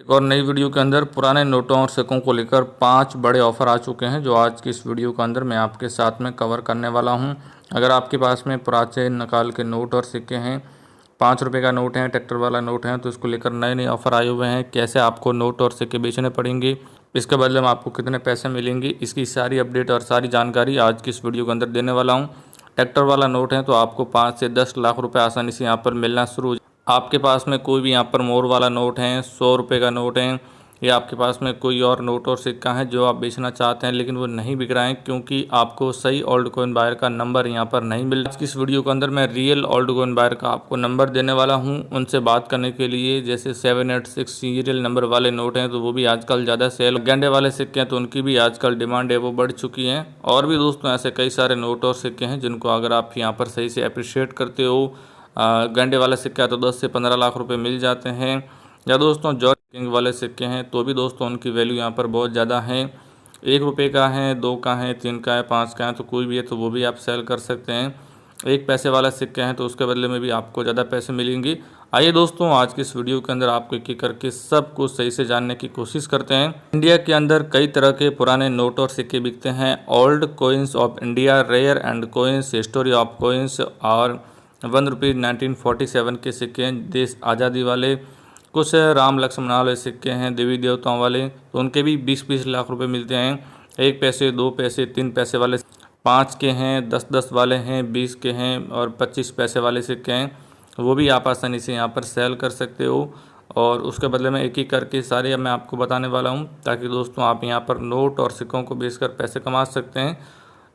एक और नई वीडियो के अंदर पुराने नोटों और सिक्कों को लेकर 5 बड़े ऑफर आ चुके हैं, जो आज की इस वीडियो के अंदर मैं आपके साथ में कवर करने वाला हूं। अगर आपके पास में पुराने नकाल के नोट और सिक्के हैं, 5 रुपये का नोट है, ट्रैक्टर वाला नोट है, तो इसको लेकर नए नए ऑफर आए हुए हैं। कैसे आपको नोट और सिक्के बेचने पड़ेंगे, इसके बदले में आपको कितने पैसे मिलेंगे, इसकी सारी अपडेट और सारी जानकारी आज की इस वीडियो के अंदर देने वाला हूँ। ट्रैक्टर वाला नोट है तो आपको 5 से 10 लाख रुपये आसानी से यहाँ पर मिलना शुरू। आपके पास में कोई भी यहाँ पर मोर वाला नोट है, 100 रुपये का नोट है, या आपके पास में कोई और नोट और सिक्का है जो आप बेचना चाहते हैं लेकिन वो नहीं बिक रहा है क्योंकि आपको सही ओल्ड कॉइन बायर का नंबर यहाँ पर नहीं मिल रहा। इस वीडियो के अंदर मैं रियल ओल्ड कॉइन बायर का आपको नंबर देने वाला हूँ। उनसे बात करने के लिए जैसे 786 सीरियल नंबर वाले नोट हैं तो वो भी आजकल ज़्यादा सेल, गेंडे वाले सिक्के हैं तो उनकी भी आजकल डिमांड है वो बढ़ चुकी है। और भी दोस्तों ऐसे कई सारे नोट और सिक्के हैं जिनको अगर आप यहाँ पर सही से अप्रिशिएट करते हो, गेंडे वाला सिक्का तो 10 से 15 लाख रुपए मिल जाते हैं। या दोस्तों जॉर्ज किंग वाले सिक्के हैं तो भी दोस्तों उनकी वैल्यू यहाँ पर बहुत ज़्यादा है। 1 रुपये का है, 2 का है, 3 का है, 5 का है, तो कोई भी है तो वो भी आप सेल कर सकते हैं। 1 पैसे वाला सिक्का है तो उसके बदले में भी आपको ज़्यादा पैसे मिलेंगे। आइए दोस्तों आज की इस वीडियो के अंदर आपको एक एक करके सब कुछ सही से जानने की कोशिश करते हैं। इंडिया के अंदर कई तरह के पुराने नोट और सिक्के बिकते हैं। Old coins of India, rare and coins, history of coins और 1 रुपये 1947 के सिक्के हैं, देश आज़ादी वाले। कुछ राम लक्ष्मण वाले सिक्के हैं, देवी देवताओं वाले, तो उनके भी 20-20 लाख रुपए मिलते हैं। 1 पैसे, 2 पैसे, 3 पैसे वाले 5 के हैं, 10-10 वाले हैं, 20 के हैं और 25 पैसे वाले सिक्के हैं, वो भी आप आसानी से यहाँ पर सेल कर सकते हो। और उसके बदले में एक एक करके सारे मैं आपको बताने वाला हूँ ताकि दोस्तों आप यहाँ पर नोट और सिक्कों को बेचकर पैसे कमा सकते हैं।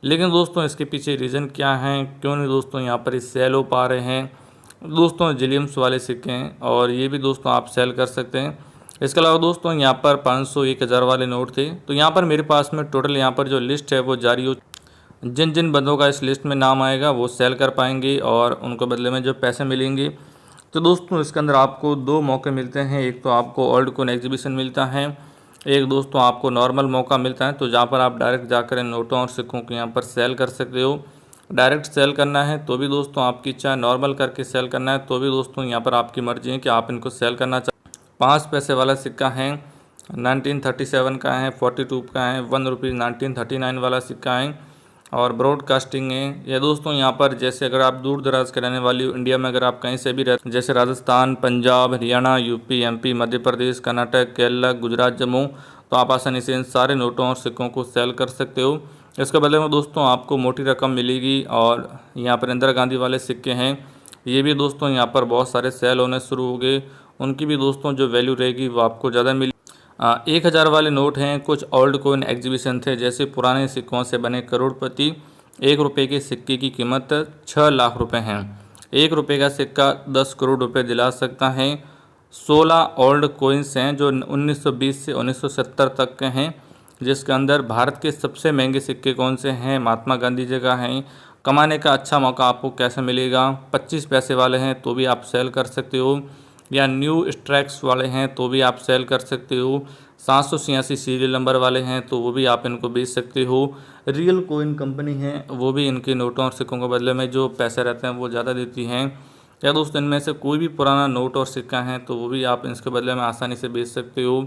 लेकिन दोस्तों इसके पीछे रीज़न क्या है, क्यों नहीं दोस्तों यहाँ पर इस सेल हो पा रहे हैं। दोस्तों जिलियम्स वाले सिक्के हैं और ये भी दोस्तों आप सेल कर सकते हैं। इसके अलावा दोस्तों यहाँ पर 500, 1000 वाले नोट थे, तो यहाँ पर मेरे पास में टोटल यहाँ पर जो लिस्ट है वो जारी हो। जिन जिन बंदों का इस लिस्ट में नाम आएगा वो सेल कर पाएंगे और उनको बदले में जो पैसे मिलेंगे। तो दोस्तों इसके अंदर आपको 2 मौके मिलते हैं। एक तो आपको ओल्ड कॉइन एग्जीबिशन मिलता है, एक दोस्तों आपको नॉर्मल मौका मिलता है, तो जहाँ पर आप डायरेक्ट जाकर इन नोटों और सिक्कों को यहाँ पर सेल कर सकते हो। डायरेक्ट सेल करना है तो भी दोस्तों आपकी इच्छा है, नॉर्मल करके सेल करना है तो भी दोस्तों यहाँ पर आपकी मर्जी है कि आप इनको सेल करना चाहें। 5 पैसे वाला सिक्का है, 1937 का है, 42 का है, 1 रुपये 1939 वाला सिक्का है और ब्रॉडकास्टिंग है। या दोस्तों यहाँ पर जैसे अगर आप दूर दराज के रहने वाली हो, इंडिया में अगर आप कहीं से भी रहते, जैसे राजस्थान, पंजाब, हरियाणा, यूपी, एमपी, मध्य प्रदेश, कर्नाटक, केरला, गुजरात, जम्मू, तो आप आसानी से इन सारे नोटों और सिक्कों को सेल कर सकते हो। इसके बदले में दोस्तों आपको मोटी रकम मिलेगी। और यहाँ पर इंदिरा गांधी वाले सिक्के हैं, ये भी दोस्तों यहाँ पर बहुत सारे सेल होने शुरू हो गए, उनकी भी दोस्तों जो वैल्यू रहेगी वो आपको ज़्यादा मिली। 1000 वाले नोट हैं, कुछ ओल्ड कॉइन एग्जीबिशन थे, जैसे पुराने सिक्कों से बने करोड़पति। 1 रुपये के सिक्के की कीमत 6 लाख रुपए हैं। 1 रुपये का सिक्का 10 करोड़ रुपए दिला सकता है। 16 ओल्ड कॉइन्स हैं जो 1920 से 1970 तक के हैं, जिसके अंदर भारत के सबसे महंगे सिक्के कौन से हैं, महात्मा गांधी जी का हैं। कमाने का अच्छा मौका आपको कैसे मिलेगा, 25 पैसे वाले हैं तो भी आप सेल कर सकते हो, या न्यू स्ट्रैक्स वाले हैं तो भी आप सेल कर सकते हो। 786 सीरियल नंबर वाले हैं तो वो भी आप इनको बेच सकते हो। रियल कोइन कंपनी है, वो भी इनके नोटों और सिक्कों के बदले में जो पैसे रहते हैं वो ज़्यादा देती हैं। या दोस्तों इनमें से कोई भी पुराना नोट और सिक्का है तो वो भी आप इसके बदले में आसानी से बेच सकते हो।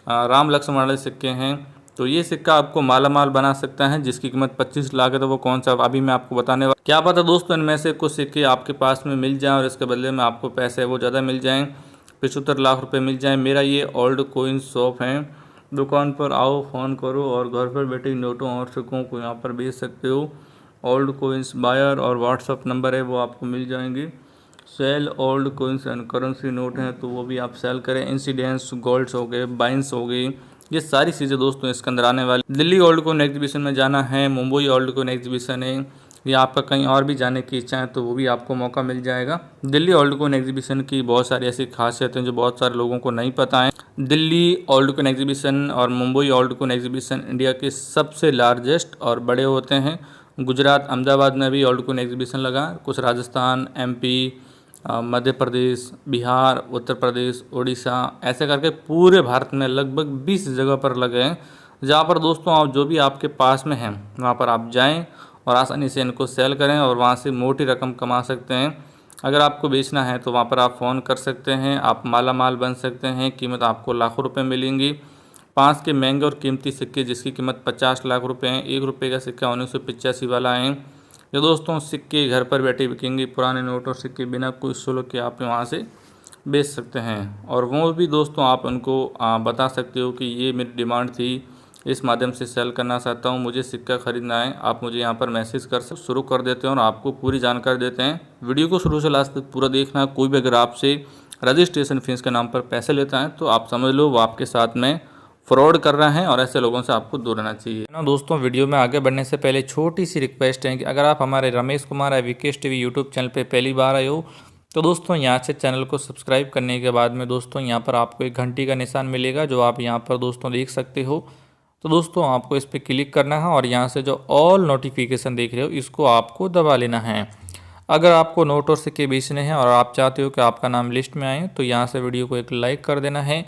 राम लक्ष्मण वाले सिक्के हैं तो ये सिक्का आपको मालामाल बना सकता है, जिसकी कीमत 25 लाख है, तो वो कौन सा अभी मैं आपको बताने वाला। क्या पता दोस्तों इनमें से कुछ सिक्के आपके पास में मिल जाएं और इसके बदले में आपको पैसे वो ज़्यादा मिल जाएं, 75 लाख रुपए मिल जाएं। मेरा ये ओल्ड कोइन शॉप है, दुकान पर आओ, फ़ोन करो और घर पर बैठे नोटों और सिक्कों को यहाँ पर बेच सकते हो। ओल्ड कोइंस बायर और व्हाट्सअप नंबर है वो आपको मिल जाएंगे। Sell old coins and currency note हैं तो वो भी आप सेल करें। इंसिडेंट्स, गोल्ड्स हो गए, बाइंस हो गई, ये सारी चीज़ें दोस्तों इसके अंदर आने वाली। दिल्ली ओल्ड कॉइन एग्जीबिशन में जाना है, मुंबई ओल्ड कॉइन एग्जीबिशन है, या आपका कहीं और भी जाने की इच्छा है तो वो भी आपको मौका मिल जाएगा। दिल्ली ओल्ड कॉइन एग्जीबिशन की बहुत सारी ऐसी खासियतें हैं जो बहुत सारे लोगों को नहीं पता है। दिल्ली ओल्ड कॉइन एग्जीबिशन और Mumbai old coin exhibition India के सबसे लार्जेस्ट और बड़े होते हैं। गुजरात, अहमदाबाद में भी ओल्ड कॉइन एग्जीबिशन लगा, कुछ राजस्थान, एमपी, मध्य प्रदेश, बिहार, उत्तर प्रदेश, उड़ीसा, ऐसे करके पूरे भारत में लगभग 20 जगह पर लगे हैं, जहाँ पर दोस्तों आप जो भी आपके पास में हैं वहाँ पर आप जाएं और आसानी से इनको सेल करें और वहाँ से मोटी रकम कमा सकते हैं। अगर आपको बेचना है तो वहाँ पर आप फ़ोन कर सकते हैं, आप माला माल बन सकते हैं। कीमत आपको लाखों रुपए मिलेंगी। 5 के महंगे और कीमती सिक्के जिसकी कीमत 50 लाख रुपए हैं। 1 रुपये का सिक्का 1985 वाला है। ये दोस्तों सिक्के घर पर बैठे बिकेंगे। पुराने नोट और सिक्के बिना कोई शुल्क के आप वहाँ से बेच सकते हैं। और वो भी दोस्तों आप उनको बता सकते हो कि ये मेरी डिमांड थी, इस माध्यम से सेल करना चाहता हूँ, मुझे सिक्का खरीदना है। आप मुझे यहाँ पर मैसेज कर शुरू कर देते हैं और आपको पूरी जानकारी देते हैं। वीडियो को शुरू से लास्ट तक पूरा देखना। कोई भी अगर आपसे रजिस्ट्रेशन फीस के नाम पर पैसे लेता है तो आप समझ लो वो आपके साथ में फ्रॉड कर रहे हैं और ऐसे लोगों से आपको दूर रहना चाहिए ना। दोस्तों वीडियो में आगे बढ़ने से पहले छोटी सी रिक्वेस्ट है कि अगर आप हमारे Ramesh Kumar Vikesh TV YouTube channel पे पहली बार आए हो तो दोस्तों यहाँ से चैनल को सब्सक्राइब करने के बाद में दोस्तों यहाँ पर आपको एक घंटी का निशान मिलेगा जो आप यहाँ पर दोस्तों देख सकते हो। तो दोस्तों आपको इस पर क्लिक करना है और यहाँ से जो ऑल नोटिफिकेशन देख रहे हो इसको आपको दबा लेना है। अगर आपको नोट और सिक्के बेचने हैं और आप चाहते हो कि आपका नाम लिस्ट में आए तो यहाँ से वीडियो को एक लाइक कर देना है।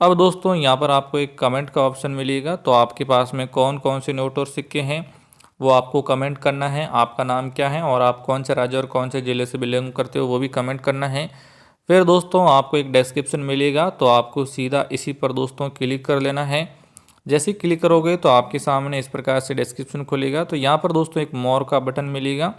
अब दोस्तों यहाँ पर आपको एक कमेंट का ऑप्शन मिलेगा, तो आपके पास में कौन कौन से नोट और सिक्के हैं वो आपको कमेंट करना है। आपका नाम क्या है और आप कौन से राज्य और कौन से ज़िले से बिलोंग करते हो वो भी कमेंट करना है। फिर दोस्तों आपको एक डिस्क्रिप्शन मिलेगा, तो आपको सीधा इसी पर दोस्तों क्लिक कर लेना है। जैसे ही क्लिक करोगे तो आपके सामने इस प्रकार से डिस्क्रिप्शन खुलेगा। तो यहाँ पर दोस्तों एक मोर का बटन मिलेगा,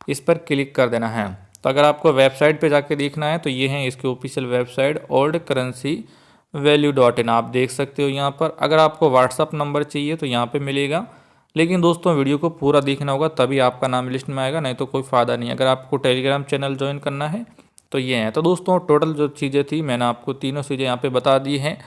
इस पर क्लिक कर देना है। तो अगर आपको वेबसाइट पे जाके देखना है तो ये है इसकी ऑफिशियल वेबसाइट oldcurrencyvalue.in, आप देख सकते हो यहाँ पर। अगर आपको व्हाट्सअप नंबर चाहिए तो यहाँ पे मिलेगा, लेकिन दोस्तों वीडियो को पूरा देखना होगा तभी आपका नाम लिस्ट में आएगा, नहीं तो कोई फ़ायदा नहीं। अगर आपको टेलीग्राम चैनल ज्वाइन करना है तो ये है। तो दोस्तों टोटल जो चीज़ें थी मैंने आपको तीनों चीज़ें यहाँ पे बता दी हैं।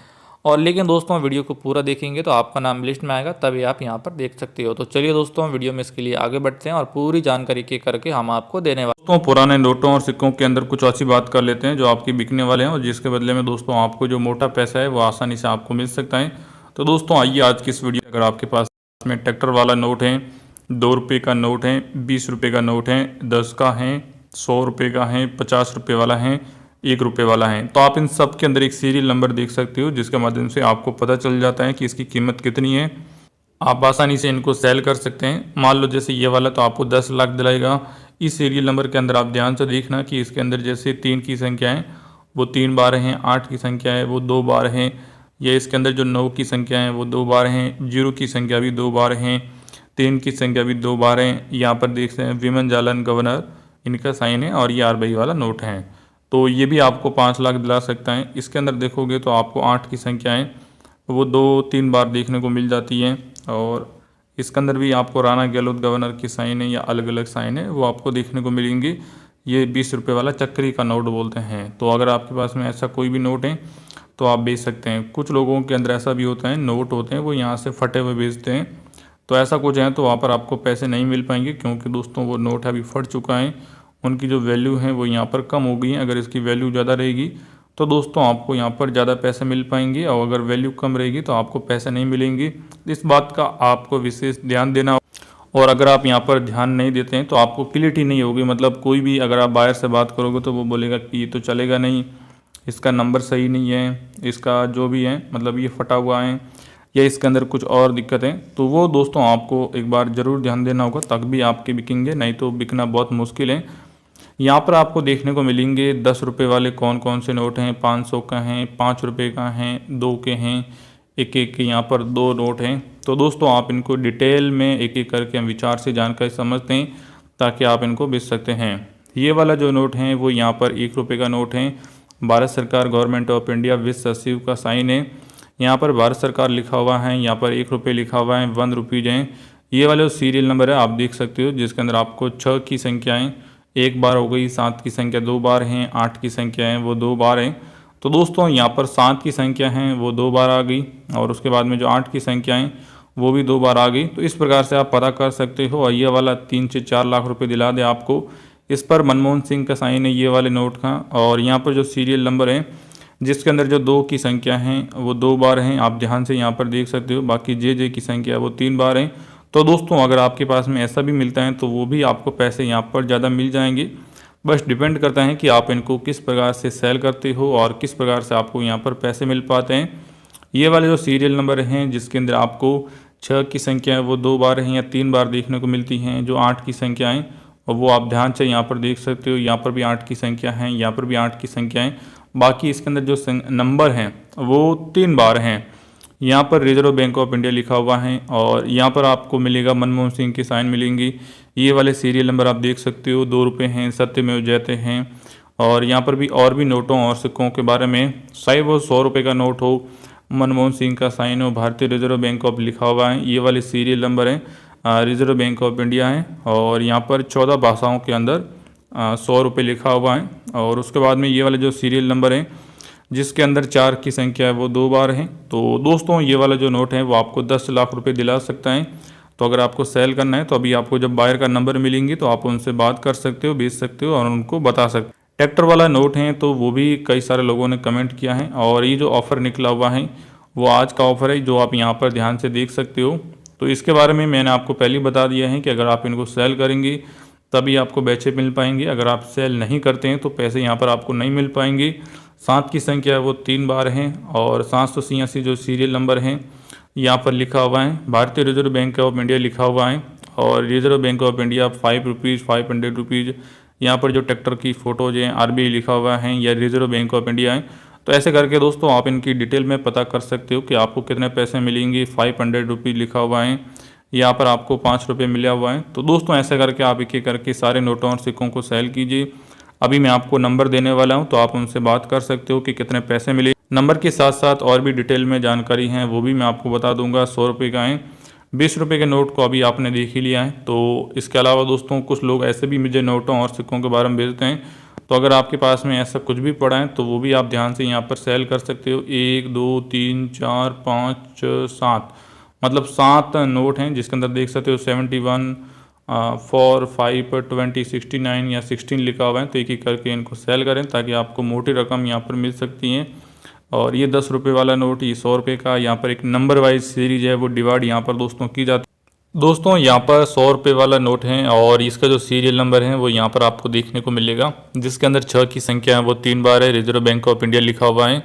और लेकिन दोस्तों वीडियो को पूरा देखेंगे तो आपका नाम लिस्ट में आएगा, तभी आप यहाँ पर देख सकते हो। तो चलिए दोस्तों वीडियो में इसके लिए आगे बढ़ते हैं और पूरी जानकारी के करके हम आपको देने वाले। दोस्तों पुराने नोटों और सिक्कों के अंदर कुछ ऐसी बात कर लेते हैं जो आपकी बिकने वाले हैं और जिसके बदले में दोस्तों आपको जो मोटा पैसा है वो आसानी से आपको मिल सकता है। तो दोस्तों आइए आज की इस वीडियो, अगर आपके पास में ट्रैक्टर वाला नोट है, 2 रुपये का नोट है, 20 रुपये का नोट है, 10 का है, 100 रुपये का है, 50 रुपये वाला है, 1 रुपये वाला है, तो आप इन सब के अंदर एक सीरियल नंबर देख सकते हो जिसके माध्यम से आपको पता चल जाता है कि इसकी कीमत कितनी है। आप आसानी से इनको सेल कर सकते हैं। मान लो जैसे ये वाला तो आपको 10 लाख दिलाएगा। इस सीरियल नंबर के अंदर आप ध्यान से देखना कि इसके अंदर जैसे 3 की संख्या है वो 3 बार हैं, 8 की संख्या है वो 2 बार हैं, या इसके अंदर जो 9 की संख्या है वो 2 बार हैं, 0 की संख्या भी 2 बार हैं, 3 की संख्या भी 2 बार हैं। यहाँ पर देख सकते हैं विमन जालन गवर्नर इनका साइन है और ये RBI वाला नोट है। तो ये भी आपको 5 लाख दिला सकता है। इसके अंदर देखोगे तो आपको 8 की संख्याएं वो 2-3 बार देखने को मिल जाती हैं। और इसके अंदर भी आपको राणा गहलोत गवर्नर की साइन है या अलग अलग साइन है वो आपको देखने को मिलेंगी। ये 20 रुपये वाला चक्री का नोट बोलते हैं। तो अगर आपके पास में ऐसा कोई भी नोट है तो आप बेच सकते हैं। कुछ लोगों के अंदर ऐसा भी होता है, नोट होते हैं वो यहाँ से फटे हुए बेचते हैं, तो ऐसा कुछ है तो वहाँ पर आपको पैसे नहीं मिल पाएंगे, क्योंकि दोस्तों वो नोट अभी फट चुका है, उनकी जो वैल्यू है वो यहाँ पर कम हो गई है। अगर इसकी वैल्यू ज़्यादा रहेगी तो दोस्तों आपको यहाँ पर ज़्यादा पैसे मिल पाएंगे, और अगर वैल्यू कम रहेगी तो आपको पैसे नहीं मिलेंगे। इस बात का आपको विशेष ध्यान देना। और अगर आप यहाँ पर ध्यान नहीं देते हैं तो आपको क्लियरिटी नहीं होगी। मतलब कोई भी अगर आप बायर से बात करोगे तो वो बोलेगा कि ये तो चलेगा नहीं, इसका नंबर सही नहीं है, इसका जो भी है मतलब ये फटा हुआ है या इसके अंदर कुछ और दिक्कत है, तो वो दोस्तों आपको एक बार ज़रूर ध्यान देना होगा, तब भी आपके बिकेंगे, नहीं तो बिकना बहुत मुश्किल है। यहाँ पर आपको देखने को मिलेंगे 10 रुपये वाले कौन कौन से नोट हैं, 500 का हैं, 5 रुपये का हैं, 2 के हैं, एक एक के यहाँ पर 2 नोट हैं। तो दोस्तों आप इनको डिटेल में एक एक करके हम विचार से जानकारी समझते हैं ताकि आप इनको बेच सकते हैं। ये वाला जो नोट है वो यहाँ पर 1 रुपये का नोट है। भारत सरकार गवर्नमेंट ऑफ इंडिया विश्व सचिव का साइन है। यहाँ पर भारत सरकार लिखा हुआ है, यहाँ पर 1 रुपये लिखा हुआ है, 1 रुपीज़ हैं। ये वाले सीरियल नंबर है आप देख सकते हो, जिसके अंदर आपको 6 की संख्याएँ 1 बार हो गई, 7 की संख्या 2 बार हैं, 8 की संख्या है वो 2 बार हैं। तो दोस्तों यहाँ पर 7 की संख्या है वो 2 बार आ गई, और उसके बाद में जो 8 की संख्या है वो भी 2 बार आ गई। तो इस प्रकार से आप पता कर सकते हो। और ये वाला 3 से 4 लाख रुपए दिला दे आपको। इस पर मनमोहन सिंह का साइन है ये वाले नोट का। और यहाँ पर जो सीरियल नंबर है जिसके अंदर जो 2 की संख्या है वो 2 बार हैं, आप ध्यान से यहाँ पर देख सकते हो। बाकी जे की संख्या वो 3 बार हैं। तो दोस्तों अगर आपके पास में ऐसा भी मिलता है तो वो भी आपको पैसे यहाँ पर ज़्यादा मिल जाएंगे। बस डिपेंड करता है कि आप इनको किस प्रकार से सेल करते हो और किस प्रकार से आपको यहाँ पर पैसे मिल पाते हैं। ये वाले जो सीरियल नंबर हैं जिसके अंदर आपको 6 की संख्या है वो 2 बार हैं या 3 बार देखने को मिलती हैं, जो 8 की संख्या है और वो आप ध्यान से यहाँ पर देख सकते हो। यहाँ पर भी 8 की संख्या है, यहाँ पर भी 8 की संख्या है। बाकी इसके अंदर जो नंबर हैं वो 3 बार हैं। यहाँ पर रिजर्व बैंक ऑफ इंडिया लिखा हुआ है और यहाँ पर आपको मिलेगा मनमोहन सिंह की साइन मिलेंगी। ये वाले सीरियल नंबर आप देख सकते हो, 2 रुपये हैं, सत्यमेव जयते हैं। और यहाँ पर भी और भी नोटों और सिक्कों के बारे में, चाहे वो 100 रुपये का नोट हो, मनमोहन सिंह का साइन हो, भारतीय रिजर्व बैंक ऑफ लिखा हुआ है, ये वाले सीरियल नंबर हैं रिजर्व बैंक ऑफ इंडिया है। और यहाँ पर 14 भाषाओं के अंदर 100 रुपये लिखा हुआ है। और उसके बाद में ये वाले जो सीरियल नंबर हैं जिसके अंदर 4 की संख्या है वो 2 बार है। तो दोस्तों ये वाला जो नोट है वो आपको 10 लाख रुपए दिला सकता है। तो अगर आपको सेल करना है तो अभी आपको जब बायर का नंबर मिलेंगे तो आप उनसे बात कर सकते हो, बेच सकते हो और उनको बता सकते हो। ट्रैक्टर वाला नोट है तो वो भी कई सारे लोगों ने कमेंट किया है। और ये जो ऑफ़र निकला हुआ है वो आज का ऑफ़र है जो आप यहाँ पर ध्यान से देख सकते हो। तो इसके बारे में मैंने आपको पहले बता दिया है कि अगर आप इनको सेल करेंगे तभी आपको पैसे मिल पाएंगे। अगर आप सेल नहीं करते हैं तो पैसे यहाँ पर आपको नहीं मिल पाएंगे। 7 की संख्या है वो 3 बार हैं और 786 जो सीरियल नंबर हैं यहाँ पर लिखा हुआ है, भारतीय रिजर्व बैंक ऑफ इंडिया लिखा हुआ है। और reserve bank of India 5 rupees, 500 rupees, यहाँ पर जो ट्रैक्टर की फ़ोटोज़ हैं RBI लिखा हुआ है या रिजर्व बैंक ऑफ इंडिया है। तो ऐसे करके दोस्तों आप इनकी डिटेल में पता कर सकते हो कि आपको कितने पैसे मिलेंगे। 500 रुपीज़ लिखा हुआ है, यहाँ पर आपको 5 रुपये मिला हुआ है। तो दोस्तों ऐसे करके आप एक एक करके सारे नोटों और सिक्कों को सेल कीजिए। अभी मैं आपको नंबर देने वाला हूं तो आप उनसे बात कर सकते हो कि कितने पैसे मिले। नंबर के साथ साथ और भी डिटेल में जानकारी है वो भी मैं आपको बता दूंगा। 100 रुपये का है, 20 रुपये के नोट को अभी आपने देख ही लिया है। तो इसके अलावा दोस्तों कुछ लोग ऐसे भी मुझे नोटों और सिक्कों के बारे में भेजते हैं। तो अगर आपके पास में ऐसा कुछ भी पड़ा है तो वो भी आप ध्यान से यहाँ पर सेल कर सकते हो। 1 2 3 4 5 7 मतलब 7 नोट हैं जिसके अंदर देख सकते हो 71 4 5 20 69 या 16 लिखा हुआ है। तो एक एक करके इनको सेल करें ताकि आपको मोटी रकम यहाँ पर मिल सकती है। और ये 10 रुपये वाला नोट, ये 100 रुपये का, यहाँ पर एक नंबर वाइज सीरीज है वो डिवाइड यहाँ पर दोस्तों की जाती है। दोस्तों यहाँ पर 100 रुपये वाला नोट है और इसका जो सीरियल नंबर है वो यहाँ पर आपको देखने को मिलेगा जिसके अंदर 6 की संख्या है वो 3 बार है, रिजर्व बैंक ऑफ इंडिया लिखा हुआ है।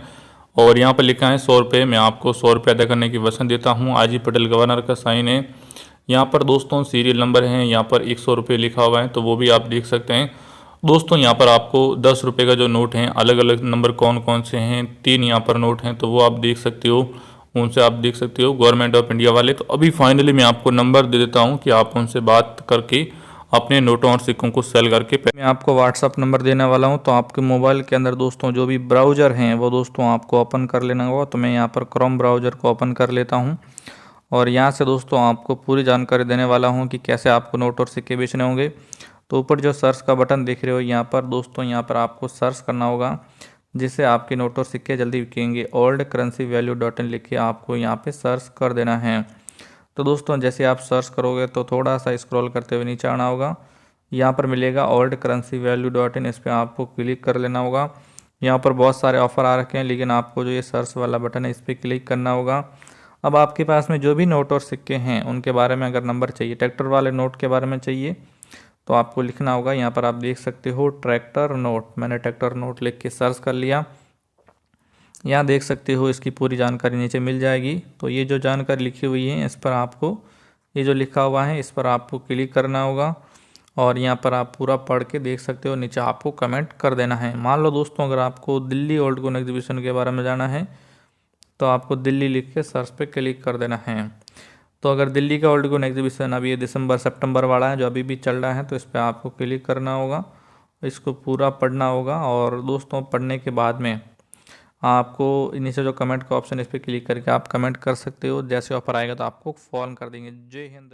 और यहाँ पर लिखा है 100 रुपये। मैं आपको 100 रुपये अदा करने की वचन देता हूँ। आज ही पटेल गवर्नर का साइन है। यहाँ पर दोस्तों सीरियल नंबर हैं, यहाँ पर 100 रुपये लिखा हुआ है तो वो भी आप देख सकते हैं। दोस्तों यहाँ पर आपको 10 रुपये का जो नोट हैं, अलग अलग नंबर कौन कौन से हैं, 3 यहाँ पर नोट हैं तो वो आप देख सकते हो, उनसे आप देख सकते हो गवर्नमेंट ऑफ इंडिया वाले। तो अभी फाइनली मैं आपको नंबर दे देता हूँ कि आप उनसे बात करके अपने नोटों और सिक्कों को सेल करके मैं आपको व्हाट्सअप नंबर देने वाला हूँ। तो आपके मोबाइल के अंदर दोस्तों जो भी ब्राउज़र हैं वो दोस्तों आपको ओपन कर लेना होगा। तो मैं यहाँ पर क्रोम ब्राउज़र को ओपन कर लेता हूँ और यहाँ से दोस्तों आपको पूरी जानकारी देने वाला हूँ कि कैसे आपको नोट और सिक्के बेचने होंगे। तो ऊपर जो सर्च का बटन देख रहे हो यहाँ पर दोस्तों, यहाँ पर आपको सर्च करना होगा जिससे आपके नोट और सिक्के जल्दी बिकेंगे। oldcurrencyvalue.in लिख के आपको यहाँ पे सर्च कर देना है। तो दोस्तों जैसे आप सर्च करोगे तो थोड़ा सा स्क्रॉल करते हुए नीचे आना होगा, यहाँ पर मिलेगा oldcurrencyvalue.in, इस पर आपको क्लिक कर लेना होगा। यहाँ पर बहुत सारे ऑफ़र आ रखे हैं लेकिन आपको जो ये सर्च वाला बटन है इस पर क्लिक करना होगा। अब आपके पास में जो भी नोट और सिक्के हैं उनके बारे में अगर नंबर चाहिए, ट्रैक्टर वाले नोट के बारे में चाहिए तो आपको लिखना होगा। यहाँ पर आप देख सकते हो ट्रैक्टर नोट, मैंने ट्रैक्टर नोट लिख के सर्च कर लिया। यहाँ देख सकते हो इसकी पूरी जानकारी नीचे मिल जाएगी। तो ये जो जानकारी लिखी हुई है इस पर आपको, ये जो लिखा हुआ है इस पर आपको क्लिक करना होगा और यहाँ पर आप पूरा पढ़ के देख सकते हो। नीचे आपको कमेंट कर देना है। मान लो दोस्तों अगर आपको दिल्ली ओल्ड कोइन एग्जीबिशन के बारे में जाना है तो आपको दिल्ली लिख के सर्च पे क्लिक कर देना है। तो अगर दिल्ली का ओल्ड कोइन एग्जीबिशन अभी ये दिसंबर सितंबर वाला है जो अभी भी चल रहा है तो इस पर आपको क्लिक करना होगा, इसको पूरा पढ़ना होगा। और दोस्तों पढ़ने के बाद में आपको नीचे जो कमेंट का ऑप्शन इस पर क्लिक करके आप कमेंट कर सकते हो। जैसे ऑफर आएगा तो आपको फ़ोन कर देंगे। जय हिंद।